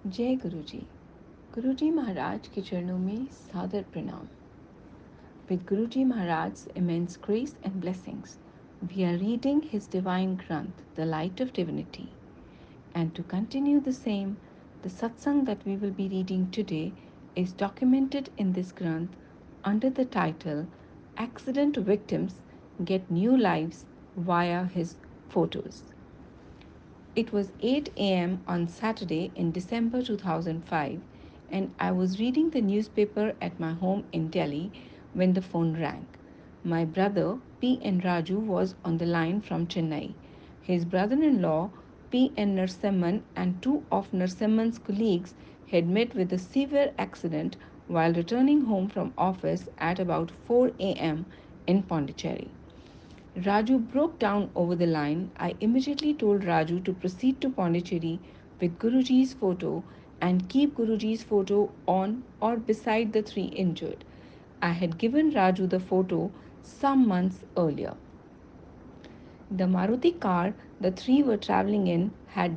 जय गुरुजी। गुरुजी महाराज के चरणों में सादर प्रणाम। With Guruji Maharaj's immense grace and blessings, we are reading his divine Granth, the Light of Divinity. And to continue the same, the Satsang that we will be reading today is documented in this Granth under the title Accident Victims Get New Lives via his photos. It was 8 a.m. on Saturday in December 2005, and I was reading the newspaper at my home in Delhi when the phone rang. My brother, P. N. Raju, was on the line from Chennai. His brother in law, P. N. Narasimhan, and two of Narasimhan's colleagues had met with a severe accident while returning home from office at about 4 a.m. in Pondicherry. Raju broke down over the line. I immediately told Raju to proceed to Pondicherry with Guruji's photo and keep Guruji's photo on or beside the three injured. I had given Raju the photo some months earlier. The Maruti car the three were traveling in had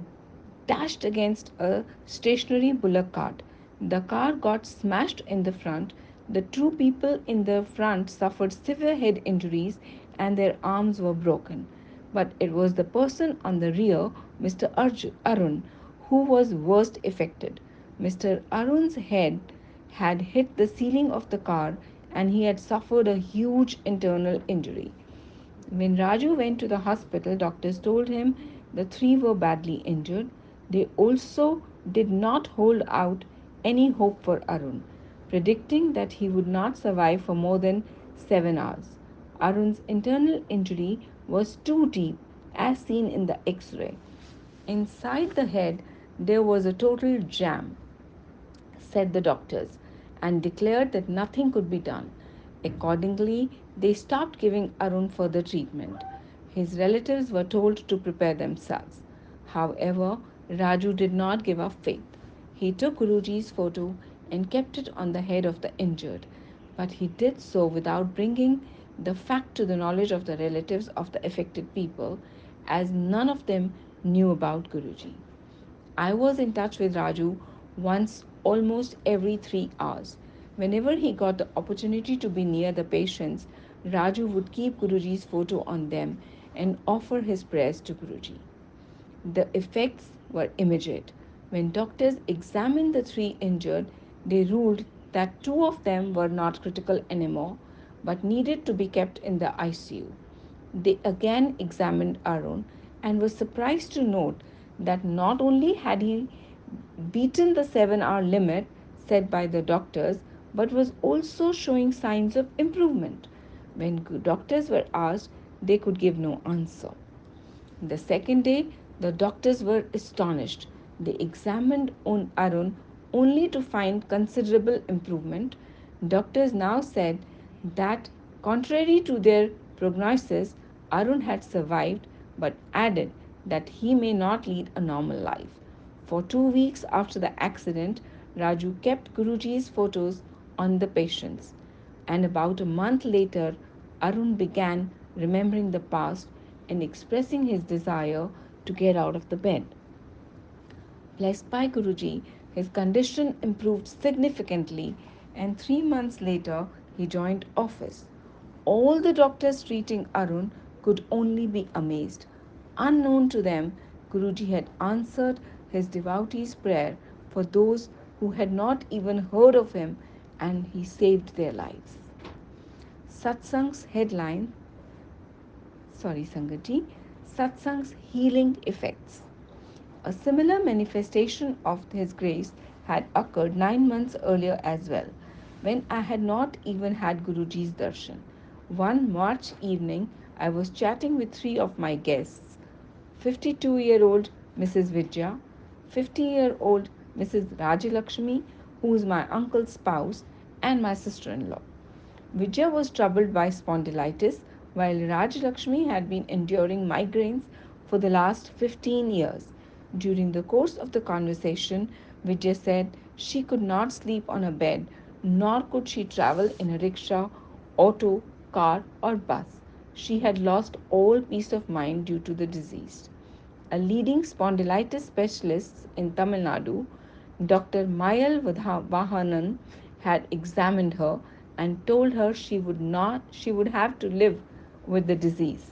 dashed against a stationary bullock cart. The car got smashed in the front. The two people in the front suffered severe head injuries and their arms were broken. But it was the person on the rear, Mr. Arun, who was worst affected. Mr. Arun's head had hit the ceiling of the car and he had suffered a huge internal injury. When Raju went to the hospital, doctors told him the three were badly injured. They also did not hold out any hope for Arun, predicting that he would not survive for more than 7 hours. Arun's internal injury was too deep, as seen in the X ray. Inside the head, there was a total jam, said the doctors, and declared that nothing could be done. Accordingly, they stopped giving Arun further treatment. His relatives were told to prepare themselves. However, Raju did not give up faith. He took Guruji's photo and kept it on the head of the injured, but he did so without bringing the fact to the knowledge of the relatives of the affected people, as none of them knew about Guruji. I was in touch with Raju once almost every 3 hours. Whenever he got the opportunity to be near the patients, Raju would keep Guruji's photo on them and offer his prayers to Guruji. The effects were immediate. When doctors examined the three injured, they ruled that two of them were not critical anymore but needed to be kept in the ICU. They again examined Arun and were surprised to note that not only had he beaten the 7 hour limit set by the doctors but was also showing signs of improvement. When doctors were asked, they could give no answer. The second day, the doctors were astonished. They examined Arun only to find considerable improvement. Doctors now said that, contrary to their prognosis, Arun had survived, but added that he may not lead a normal life. For 2 weeks after the accident, Raju kept Guruji's photos on the patients, and about a month later, Arun began remembering the past and expressing his desire to get out of the bed. Blessed by Guruji, his condition improved significantly, and 3 months later, he joined office. All the doctors treating Arun could only be amazed. Unknown to them, Guruji had answered his devotees' prayer for those who had not even heard of him, and he saved their lives. Satsang's headline, Sangatji, Satsang's healing effects. A similar manifestation of His grace had occurred 9 months earlier as well, when I had not even had Guruji's darshan. One March evening, I was chatting with three of my guests: 52-year-old Mrs. Vidya, 50-year-old Mrs. Rajalakshmi, who is my uncle's spouse, and my sister in law. Vijaya was troubled by spondylitis, while Rajalakshmi had been enduring migraines for the last 15 years. During the course of the conversation, Vijaya said she could not sleep on a bed, nor could she travel in a rickshaw, auto, car, or bus. She had lost all peace of mind due to the disease. A leading spondylitis specialist in Tamil Nadu Dr. Mayal Vahanan had examined her and told her she would have to live with the disease.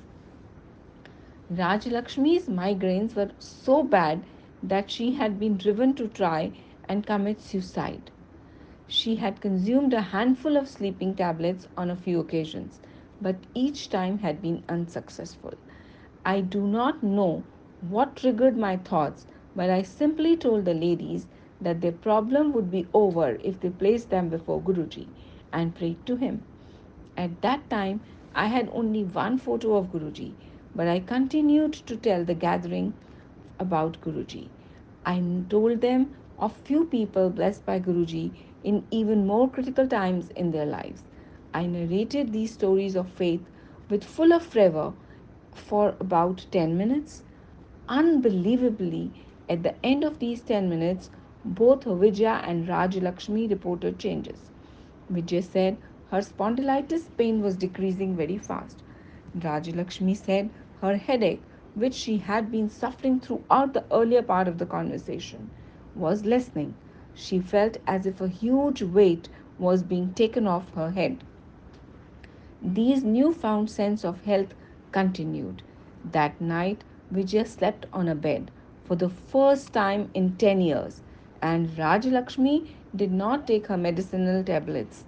Rajalakshmi's migraines were so bad that she had been driven to try and commit suicide. She had consumed a handful of sleeping tablets on a few occasions, but each time had been unsuccessful. I do not know what triggered my thoughts, but I simply told the ladies that their problem would be over if they placed them before Guruji and prayed to him. At that time, I had only one photo of Guruji, but I continued to tell the gathering about Guruji. I told them of few people blessed by Guruji in even more critical times in their lives. I narrated these stories of faith with full of fervor for about 10 minutes. Unbelievably, at the end of these 10 minutes, both Vijaya and Raj Lakshmi reported changes. Vijay said her spondylitis pain was decreasing very fast. Rajalakshmi said her headache, which she had been suffering throughout the earlier part of the conversation, was lessening. She felt as if a huge weight was being taken off her head. These newfound sense of health continued. That night, Vijaya slept on a bed for the first time in 10 years, and Rajalakshmi did not take her medicinal tablets.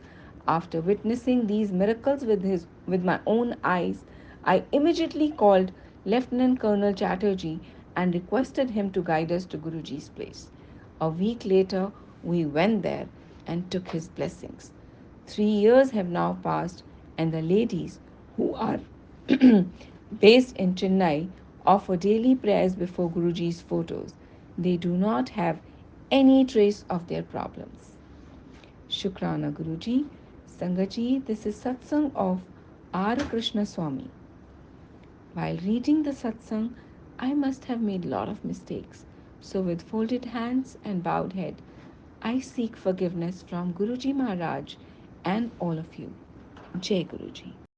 After witnessing these miracles with my own eyes, I immediately called Lieutenant Colonel Chatterjee and requested him to guide us to Guruji's place. A week later, we went there and took his blessings. 3 years have now passed, and the ladies who are based in Chennai offer daily prayers before Guruji's photos. They do not have any trace of their problems. Shukrana Guruji. Sangaji, this is Satsang of R. Krishnaswami. While reading the Satsang, I must have made a lot of mistakes. So, with folded hands and bowed head, I seek forgiveness from Guruji Maharaj and all of you. Jai Guruji.